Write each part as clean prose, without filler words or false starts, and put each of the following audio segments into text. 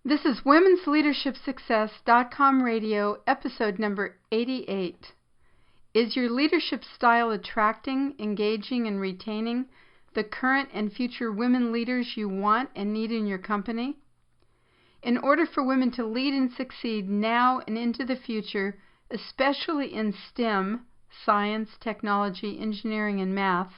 This is womensleadershipsuccess.com radio, episode number 88. Is your leadership style attracting, engaging, and retaining the current and future women leaders you want and need in your company? In order for women to lead and succeed now and into the future, especially in STEM, science, technology, engineering, and math,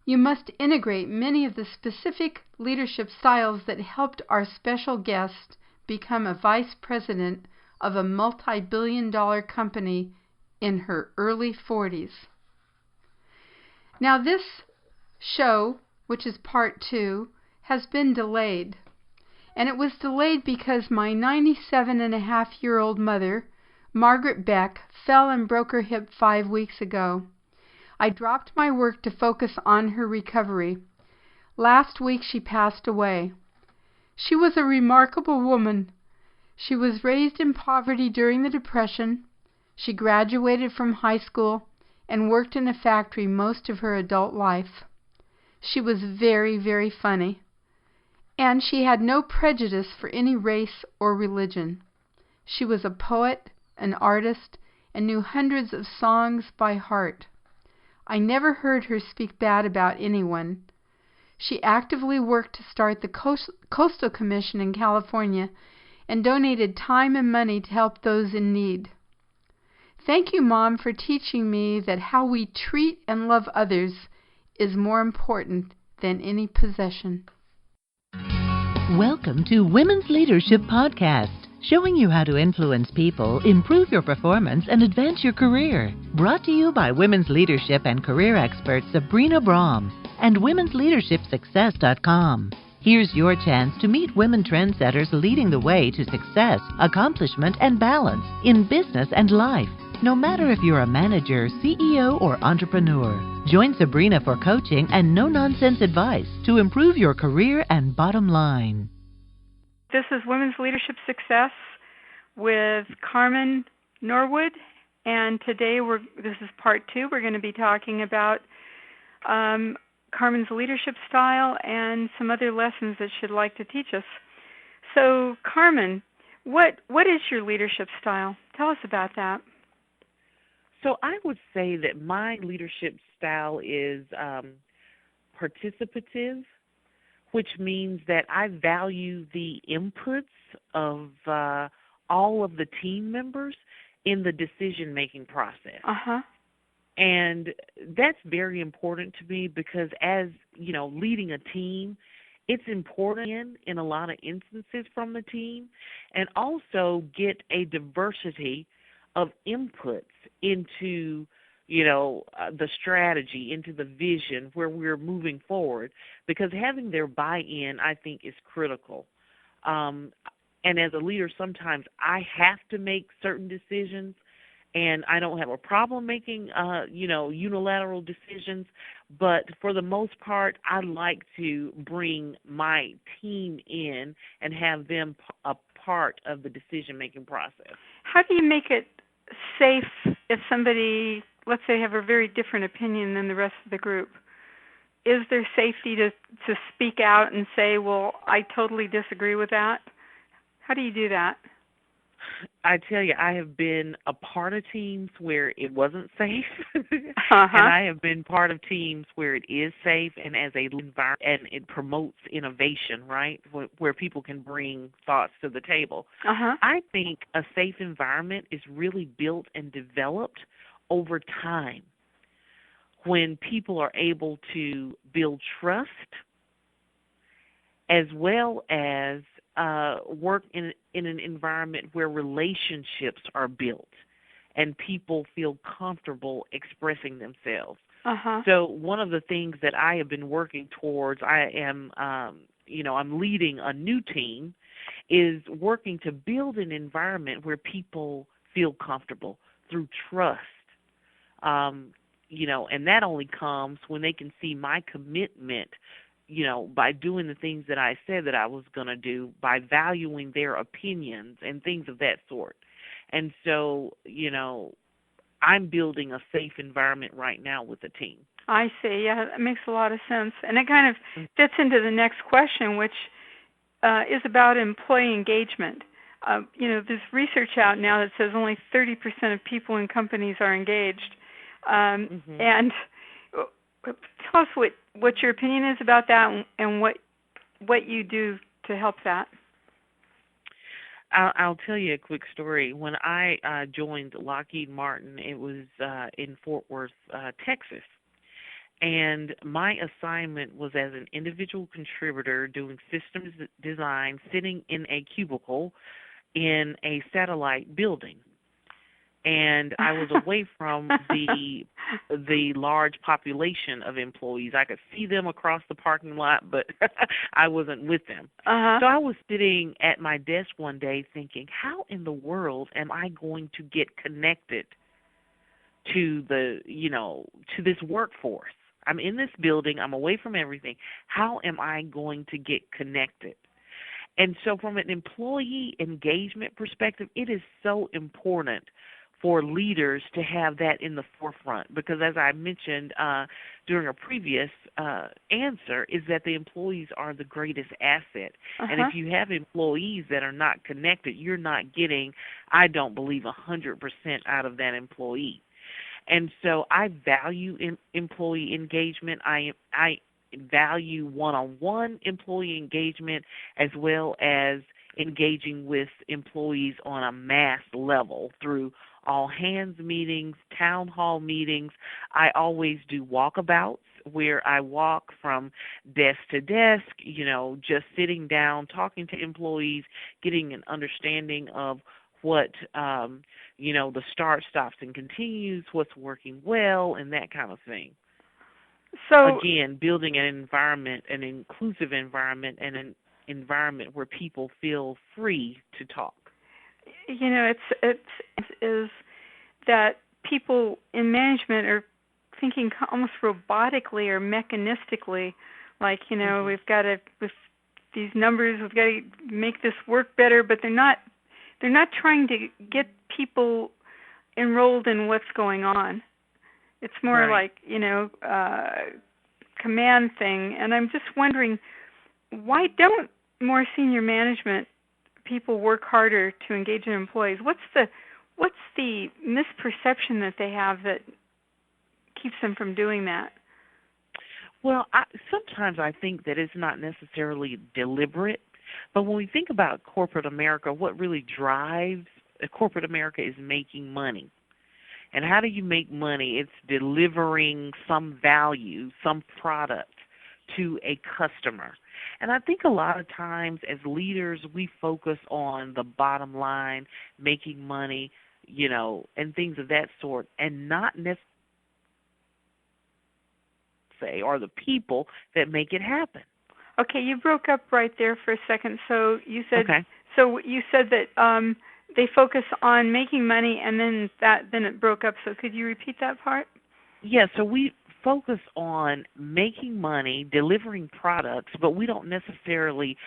you must integrate many of the specific leadership styles that helped our special guest become a vice president of a multi-billion-dollar company in her early 40s. Now this show, which is part 2, has been delayed. And it was delayed because my 97-and-a-half-year-old mother, Margaret Beck, fell and broke her hip 5 weeks ago. I dropped my work to focus on her recovery. Last week she passed away. She was a remarkable woman. She was raised in poverty during the Depression. She graduated from high school and worked in a factory most of her adult life. She was very, very funny. And she had no prejudice for any race or religion. She was a poet, an artist, and knew hundreds of songs by heart. I never heard her speak bad about anyone. She actively worked to start the Coastal Commission in California and donated time and money to help those in need. Thank you, Mom, for teaching me that how we treat and love others is more important than any possession. Welcome to Women's Leadership Podcast, showing you how to influence people, improve your performance, and advance your career. Brought to you by women's leadership and career expert Sabrina Brahm and womensleadershipsuccess.com. Here's your chance to meet women trendsetters leading the way to success, accomplishment, and balance in business and life. No matter if you're a manager, CEO, or entrepreneur, join Sabrina for coaching and no-nonsense advice to improve your career and bottom line. This is Women's Leadership Success with Karmyn Norwood, and today this is part 2. We're going to be talking about Karmyn's leadership style and some other lessons that she'd like to teach us. So, Karmyn, what is your leadership style? Tell us about that. So I would say that my leadership style is participative, which means that I value the inputs of all of the team members in the decision-making process. And that's very important to me because as, leading a team, it's important in a lot of instances from the team and also get a diversity of inputs into, the strategy, into the vision where we're moving forward, because having their buy-in, I think, is critical. And as a leader, sometimes I have to make certain decisions, and I don't have a problem making, unilateral decisions, but for the most part, I like to bring my team in and have them a part of the decision-making process. How do you make it safe if somebody, let's say, have a very different opinion than the rest of the group? Is there safety to speak out and say, well, I totally disagree with that? How do you do that? I tell you, I have been a part of teams where it wasn't safe, and I have been part of teams where it is safe, and as a environment, and it promotes innovation, right, where people can bring thoughts to the table. I think a safe environment is really built and developed over time when people are able to build trust as well as work in an environment where relationships are built and people feel comfortable expressing themselves. So one of the things that I have been working towards, I'm leading a new team, is working to build an environment where people feel comfortable through trust. And that only comes when they can see my commitment, by doing the things that I said that I was going to do, by valuing their opinions and things of that sort. And so, I'm building a safe environment right now with the team. I see. Yeah, that makes a lot of sense. And it kind of fits into the next question, which is about employee engagement. There's research out now that says only 30% of people in companies are engaged. And tell us what your opinion is about that and what you do to help that. I'll tell you a quick story. When I joined Lockheed Martin, it was in Fort Worth, Texas. And my assignment was as an individual contributor doing systems design, sitting in a cubicle in a satellite building. And I was away from the large population of employees. I could see them across the parking lot, but I wasn't with them. So I was sitting at my desk one day thinking, how in the world am I going to get connected to to this workforce? I'm in this building. I'm away from everything. How am I going to get connected? And so from an employee engagement perspective, it is so important for leaders to have that in the forefront because, as I mentioned during a previous answer, is that the employees are the greatest asset. And if you have employees that are not connected, you're not getting, I don't believe, 100% out of that employee. And so I value employee engagement. I value one-on-one employee engagement as well as engaging with employees on a mass level through all hands meetings, town hall meetings. I always do walkabouts where I walk from desk to desk, just sitting down, talking to employees, getting an understanding of what, the start, stops, and continues, what's working well, and that kind of thing. So again, building an environment, an inclusive environment, and an environment where people feel free to talk. It's is that people in management are thinking almost robotically or mechanistically, like we've got to with these numbers, we've got to make this work better, but they're not trying to get people enrolled in what's going on. It's more like command thing, and I'm just wondering, why don't more senior management people work harder to engage their employees? What's the misperception that they have that keeps them from doing that? Well, sometimes I think that it's not necessarily deliberate, but when we think about corporate America, what really drives corporate America is making money. And how do you make money? It's delivering some value, some product to a customer. And I think a lot of times as leaders, we focus on the bottom line, making money, and things of that sort, and not necessarily are the people that make it happen. Okay, you broke up right there for a second. So you said that they focus on making money, and then it broke up. So could you repeat that part? Yeah, so we focus on making money, delivering products, but we don't necessarily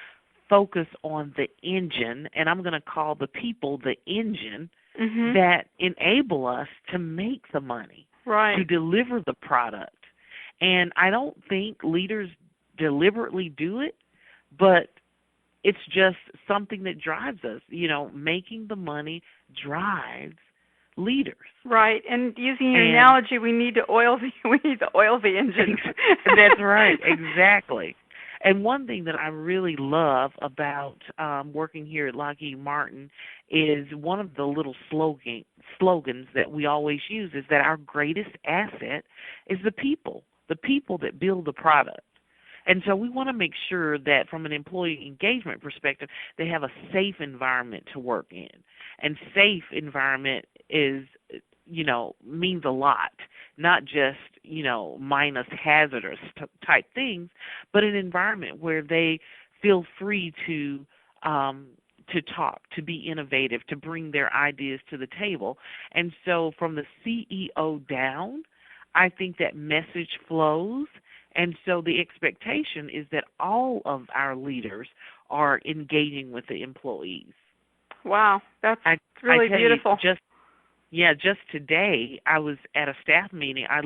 focus on the engine, and I'm going to call the people the engine that enable us to make the money, to deliver the product. And I don't think leaders deliberately do it, but it's just something that drives us. Making the money drives leaders. Right, and using your analogy, we need to oil the engine. That's right, exactly. And one thing that I really love about working here at Lockheed Martin is one of the little slogans that we always use is that our greatest asset is the people that build the product. And so we want to make sure that from an employee engagement perspective, they have a safe environment to work in. And safe environment is, means a lot, not just, minus hazardous type things, but an environment where they feel free to talk, to be innovative, to bring their ideas to the table. And so from the CEO down, I think that message flows. And so the expectation is that all of our leaders are engaging with the employees. Wow, that's really beautiful. Just today I was at a staff meeting. I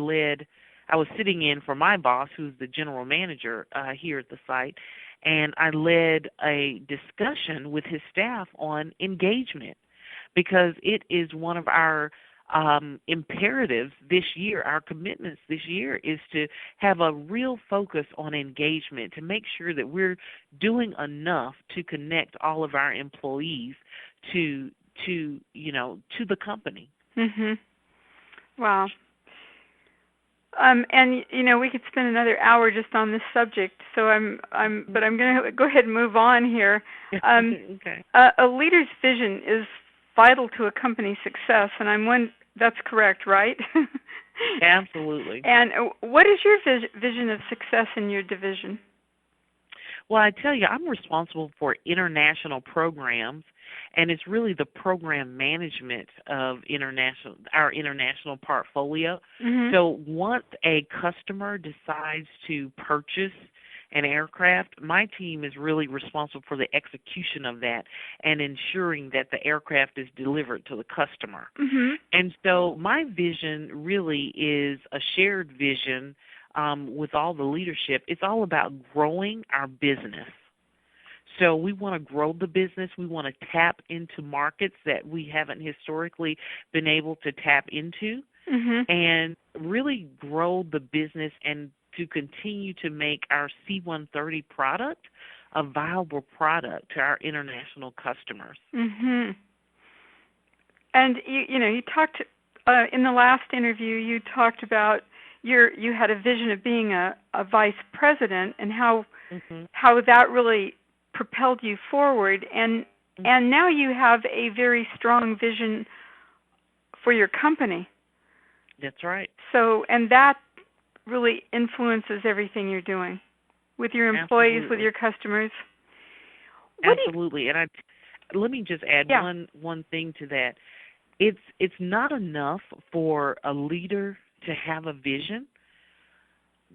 was sitting in for my boss, who's the general manager here at the site, and I led a discussion with his staff on engagement, because it is one of our imperatives this year. Our commitments this year is to have a real focus on engagement, to make sure that we're doing enough to connect all of our employees to the company. Mhm. Wow. And we could spend another hour just on this subject. So but I'm going to go ahead and move on here. Okay. A leader's vision is vital to a company's success, and that's correct, right? Absolutely. And what is your vision of success in your division? Well, I tell you, I'm responsible for international programs, and it's really the program management of our international portfolio. Mm-hmm. So once a customer decides to purchase an aircraft, my team is really responsible for the execution of that and ensuring that the aircraft is delivered to the customer. Mm-hmm. And so my vision really is a shared vision with all the leadership. It's all about growing our business. So we want to grow the business. We want to tap into markets that we haven't historically been able to tap into, mm-hmm. and really grow the business and to continue to make our C-130 product a viable product to our international customers. Mm-hmm. And you talked in the last interview. You talked about you had a vision of being a vice president, and how that really propelled you forward, and now you have a very strong vision for your company. That's right. So, and that really influences everything you're doing with your employees, Absolutely. with your customers. Absolutely. And let me just add one thing to that. It's not enough for a leader to have a vision.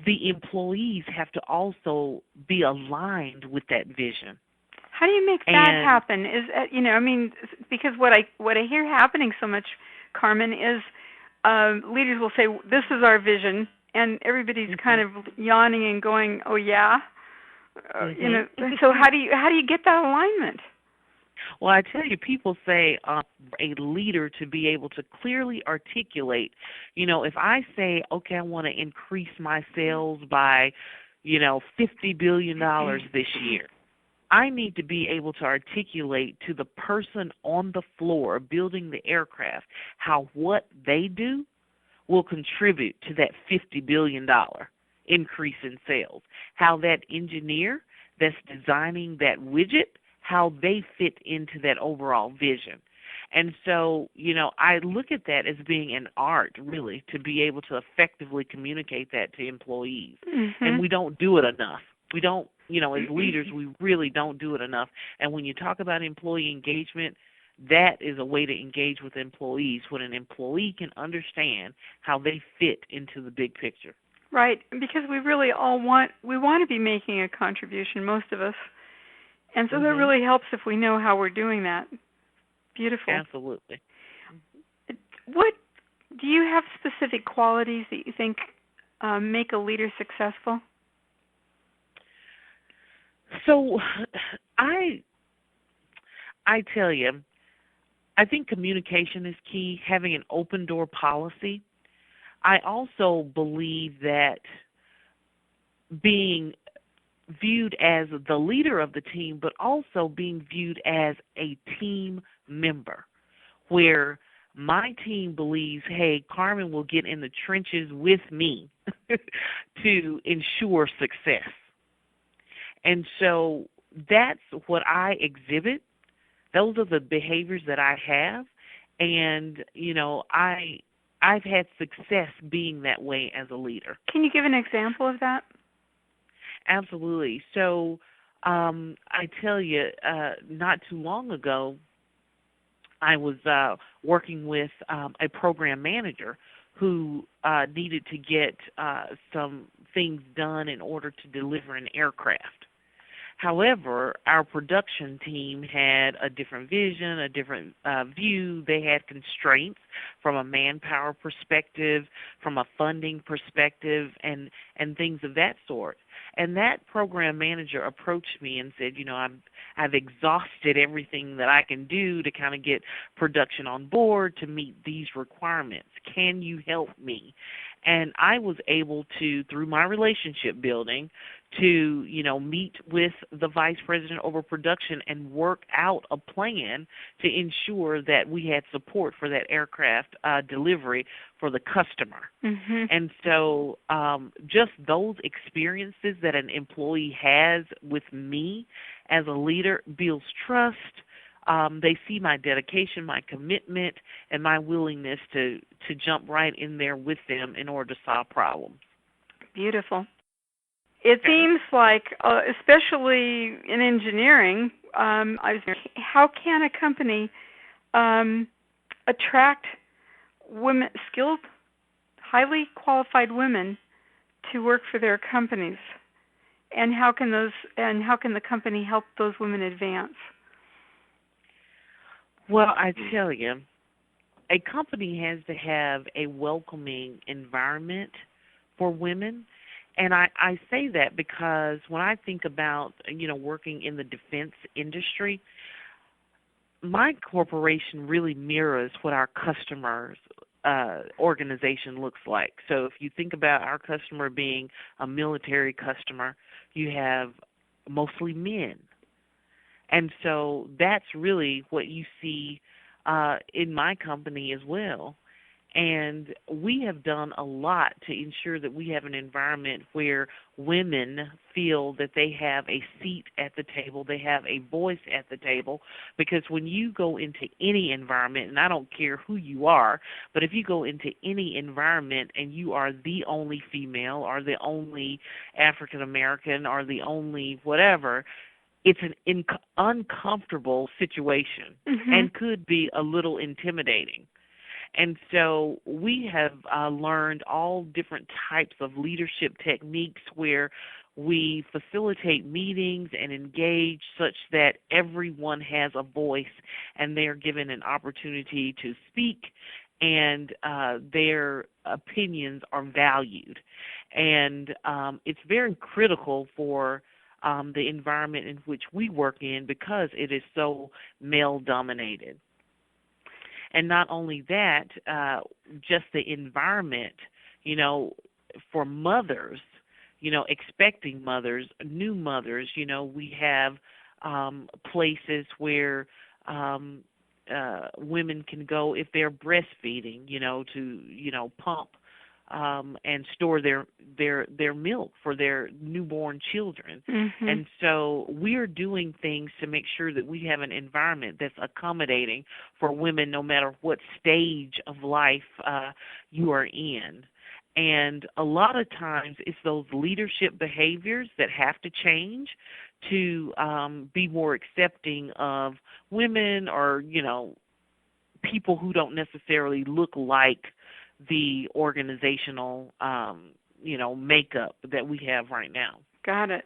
The employees have to also be aligned with that vision. How do you make that happen? Is because what I hear happening so much, Karmyn, is leaders will say, "This is our vision," and everybody's kind of yawning and going, "Oh yeah," So how do you get that alignment? Well, I tell you, people say a leader to be able to clearly articulate, if I say, okay, I want to increase my sales by, $50 billion this year, I need to be able to articulate to the person on the floor building the aircraft how what they do will contribute to that $50 billion increase in sales, how that engineer that's designing that widget, how they fit into that overall vision. And so, I look at that as being an art, really, to be able to effectively communicate that to employees. Mm-hmm. And we don't do it enough. We don't, as leaders, we really don't do it enough. And when you talk about employee engagement, that is a way to engage with employees, when an employee can understand how they fit into the big picture. Right, because we really all want to be making a contribution, most of us. And so that really helps if we know how we're doing that. Beautiful. Absolutely. What do you have specific qualities that you think make a leader successful? So I tell you, I think communication is key, having an open door policy. I also believe that being viewed as the leader of the team, but also being viewed as a team member, where my team believes, hey, Karmyn will get in the trenches with me to ensure success. And so that's what I exhibit. Those are the behaviors that I have. And, I've had success being that way as a leader. Can you give an example of that? Absolutely. So I tell you, not too long ago, I was working with a program manager who needed to get some things done in order to deliver an aircraft. However, our production team had a different vision, a different view. They had constraints from a manpower perspective, from a funding perspective, and things of that sort. And that program manager approached me and said, I've exhausted everything that I can do to kind of get production on board to meet these requirements. Can you help me? And I was able to, through my relationship building, to, meet with the vice president over production and work out a plan to ensure that we had support for that aircraft delivery for the customer. Mm-hmm. And so just those experiences that an employee has with me as a leader builds trust. They see my dedication, my commitment, and my willingness to jump right in there with them in order to solve problems. Beautiful. It seems like, especially in engineering, how can a company attract women, skilled, highly qualified women to work for their companies, and how can the company help those women advance? Well, I tell you, a company has to have a welcoming environment for women. And I say that because when I think about, working in the defense industry, my corporation really mirrors what our customers' organization looks like. So if you think about our customer being a military customer, you have mostly men. And so that's really what you see in my company as well. And we have done a lot to ensure that we have an environment where women feel that they have a seat at the table, they have a voice at the table, because when you go into any environment, and I don't care who you are, but if you go into any environment and you are the only female or the only African American or the only whatever, it's an uncomfortable situation and could be a little intimidating. And so we have learned all different types of leadership techniques where we facilitate meetings and engage such that everyone has a voice and they are given an opportunity to speak and their opinions are valued. And it's very critical for the environment in which we work in because it is so male-dominated. And not only that, just the environment, for mothers, expecting mothers, new mothers, we have places where women can go if they're breastfeeding, to, pump and store their milk for their newborn children. And so we're doing things to make sure that we have an environment that's accommodating for women no matter what stage of life you are in. And a lot of times it's those leadership behaviors that have to change to be more accepting of women or, people who don't necessarily look like the organizational, makeup that we have right now. Got it.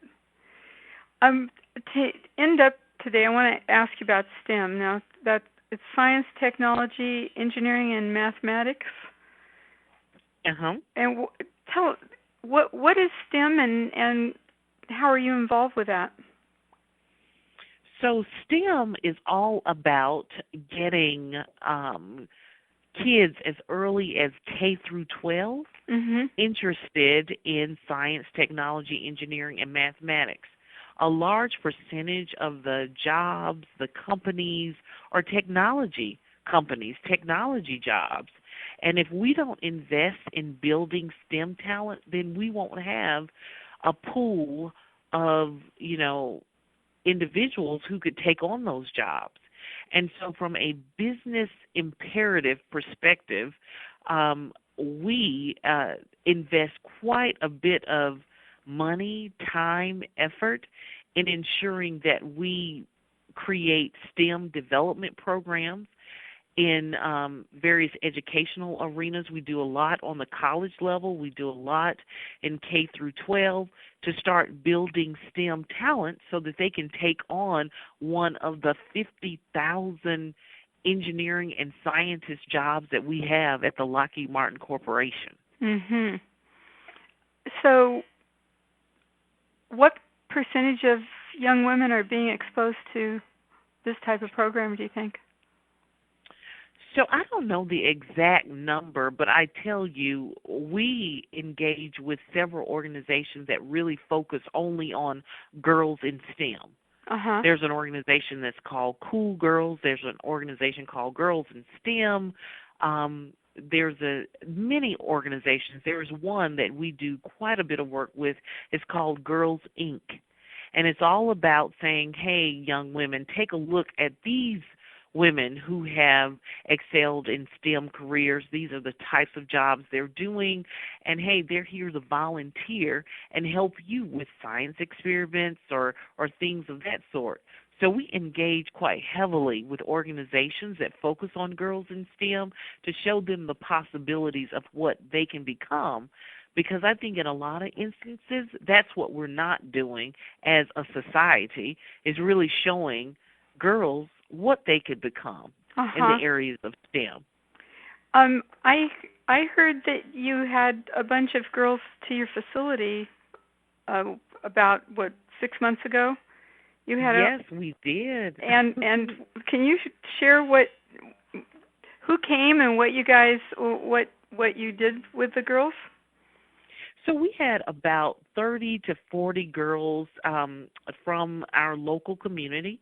To end up today, I want to ask you about STEM. Now, it's science, technology, engineering, and mathematics. And tell what is STEM and how are you involved with that? So STEM is all about getting kids as early as K through 12 interested in science, technology, engineering, and mathematics. A large percentage of the jobs, the companies, are technology companies, technology jobs. And if we don't invest in building STEM talent, then we won't have a pool of, individuals who could take on those jobs. And so from a business imperative perspective, we invest quite a bit of money, time, effort in ensuring that we create STEM development programs in various educational arenas. We do a lot on the college level. We do a lot in K through 12 to start building STEM talent so that they can take on one of the 50,000 engineering and scientist jobs that we have at the Lockheed Martin Corporation. So what percentage of young women are being exposed to this type of program, do you think? So I don't know the exact number, but I tell you, we engage with several organizations that really focus only on girls in STEM. Uh-huh. There's an organization that's called Cool Girls. There's an organization called Girls in STEM. There's many organizations. There's one that we do quite a bit of work with. It's called Girls Inc. And it's all about saying, hey, young women, take a look at these women who have excelled in STEM careers. These are the types of jobs they're doing. And, hey, they're here to volunteer and help you with science experiments or things of that sort. So we engage quite heavily with organizations that focus on girls in STEM to show them the possibilities of what they can become, because I think in a lot of instances that's what we're not doing as a society, is really showing girls what they could become in the areas of STEM. I heard that you had a bunch of girls to your facility about 6 months ago. You had yes, we did. And can you share who came and what you did with the girls? So we had about 30 to 40 girls from our local community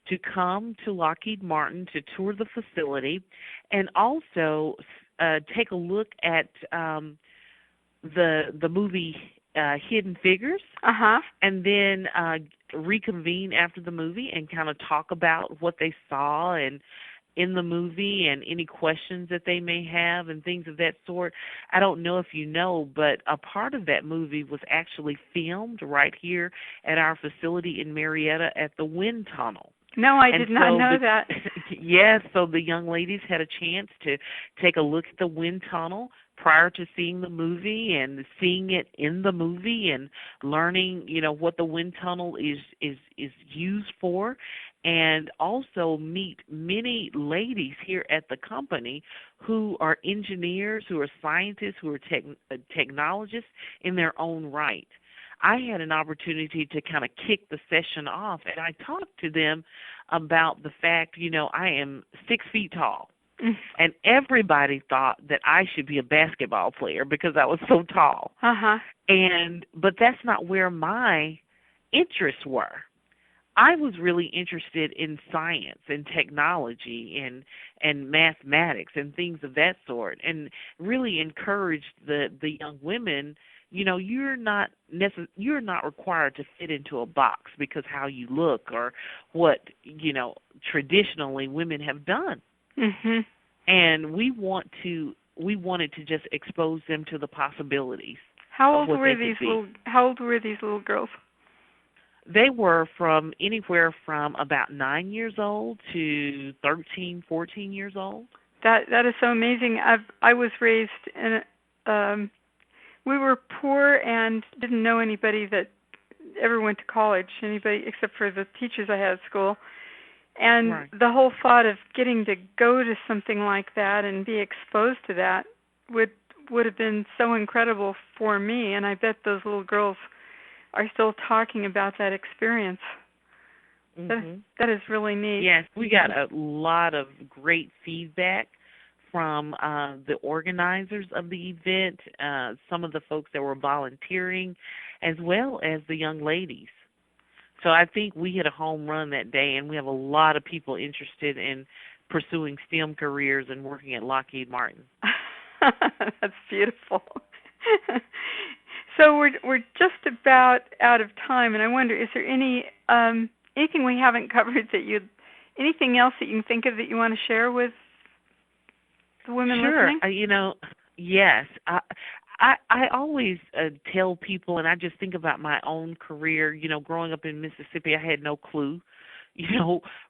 to come to Lockheed Martin to tour the facility, and also take a look at the movie Hidden Figures, and then reconvene after the movie and kind of talk about what they saw and in the movie and any questions that they may have and things of that sort. I don't know if you know, but a part of that movie was actually filmed right here at our facility in Marietta at the wind tunnel. No, I did not know that. Yes, so the young ladies had a chance to take a look at the wind tunnel prior to seeing the movie and seeing it in the movie and learning, what the wind tunnel is used for, and also meet many ladies here at the company who are engineers, who are scientists, who are technologists in their own right. I had an opportunity to kind of kick the session off, and I talked to them about the fact, I am 6 feet tall. And everybody thought that I should be a basketball player because I was so tall. But that's not where my interests were. I was really interested in science and technology and mathematics and things of that sort, and really encouraged the young women, you're not required to fit into a box because how you look or what, traditionally women have done. And we wanted to just expose them to the possibilities. How old were these little girls? They were from anywhere from about 9 years old to 13, 14 years old. That is so amazing. I was raised in we were poor and didn't know anybody that ever went to college, anybody except for the teachers I had at school. And the whole thought of getting to go to something like that and be exposed to that would have been so incredible for me, and I bet those little girls are still talking about that experience. That is really neat. Yes, we got a lot of great feedback from the organizers of the event, some of the folks that were volunteering, as well as the young ladies. So I think we hit a home run that day, and we have a lot of people interested in pursuing STEM careers and working at Lockheed Martin. That's beautiful. So we're just about out of time, and I wonder, is there anything we haven't covered anything else that you can think of that you want to share with the women listening? Sure. Yes. I always tell people, and I just think about my own career, growing up in Mississippi, I had no clue,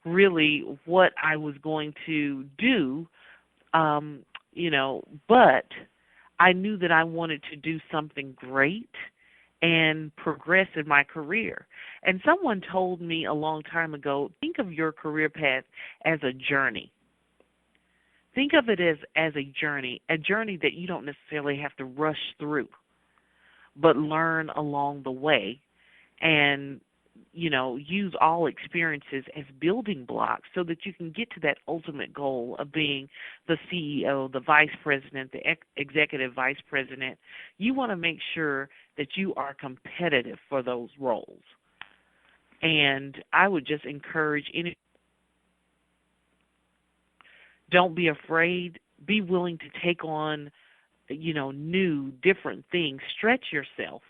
really what I was going to do, but I knew that I wanted to do something great and progress in my career. And someone told me a long time ago, think of your career path as a journey. Think of it as a journey that you don't necessarily have to rush through, but learn along the way and use all experiences as building blocks so that you can get to that ultimate goal of being the CEO, the vice president, the executive vice president. You want to make sure that you are competitive for those roles. And I would just encourage don't be afraid. Be willing to take on, new, different things. Stretch yourself,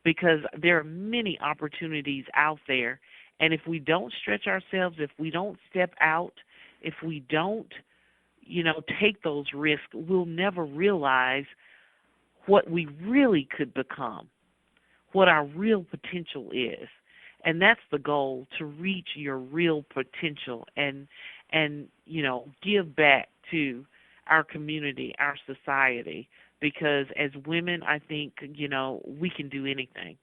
because there are many opportunities out there. And if we don't stretch ourselves, if we don't step out, if we don't, take those risks, we'll never realize what we really could become, what our real potential is. And that's the goal, to reach your real potential and give back to our community, our society, because as women, I think, we can do anything.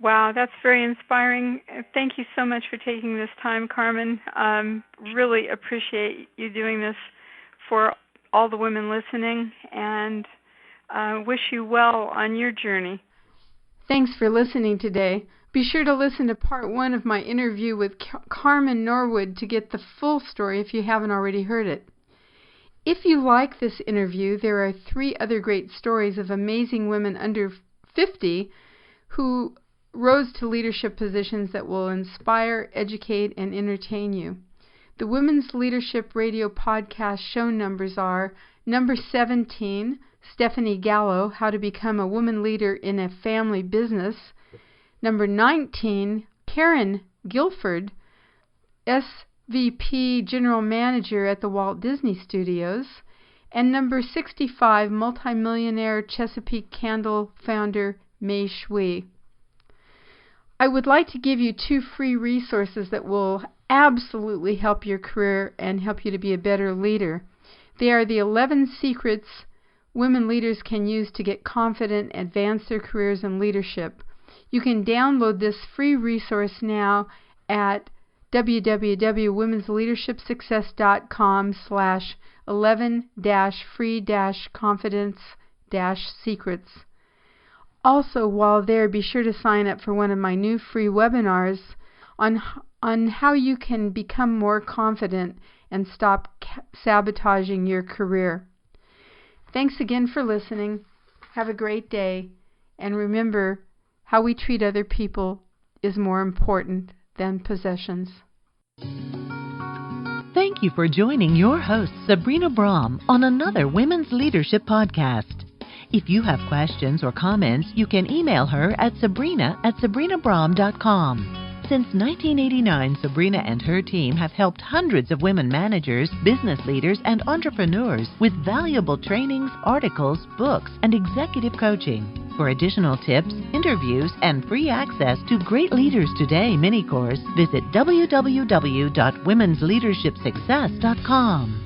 Wow, that's very inspiring. Thank you so much for taking this time, Karmyn. Really appreciate you doing this for all the women listening, and wish you well on your journey. Thanks for listening today. Be sure to listen to part 1 of my interview with Karmyn Norwood to get the full story if you haven't already heard it. If you like this interview, there are 3 other great stories of amazing women under 50 who rose to leadership positions that will inspire, educate, and entertain you. The Women's Leadership Radio podcast show numbers are number 17, Stephanie Gallo, How to Become a Woman Leader in a Family Business. Number 19, Karen Guilford, SVP General Manager at the Walt Disney Studios. And number 65, multimillionaire Chesapeake Candle founder Mei Shui. I would like to give you 2 free resources that will absolutely help your career and help you to be a better leader. They are the 11 secrets women leaders can use to get confident, advance their careers in leadership. You can download this free resource now at www.womensleadershipsuccess.com/11-free-confidence-secrets. Also, while there, be sure to sign up for one of my new free webinars on how you can become more confident and stop sabotaging your career. Thanks again for listening. Have a great day. And remember, how we treat other people is more important than possessions. Thank you for joining your host, Sabrina Brahm, on another Women's Leadership Podcast. If you have questions or comments, you can email her at sabrina@sabrinabrahm.com. Since 1989, Sabrina and her team have helped hundreds of women managers, business leaders, and entrepreneurs with valuable trainings, articles, books, and executive coaching. For additional tips, interviews, and free access to Great Leaders Today mini-course, visit www.womensleadershipsuccess.com.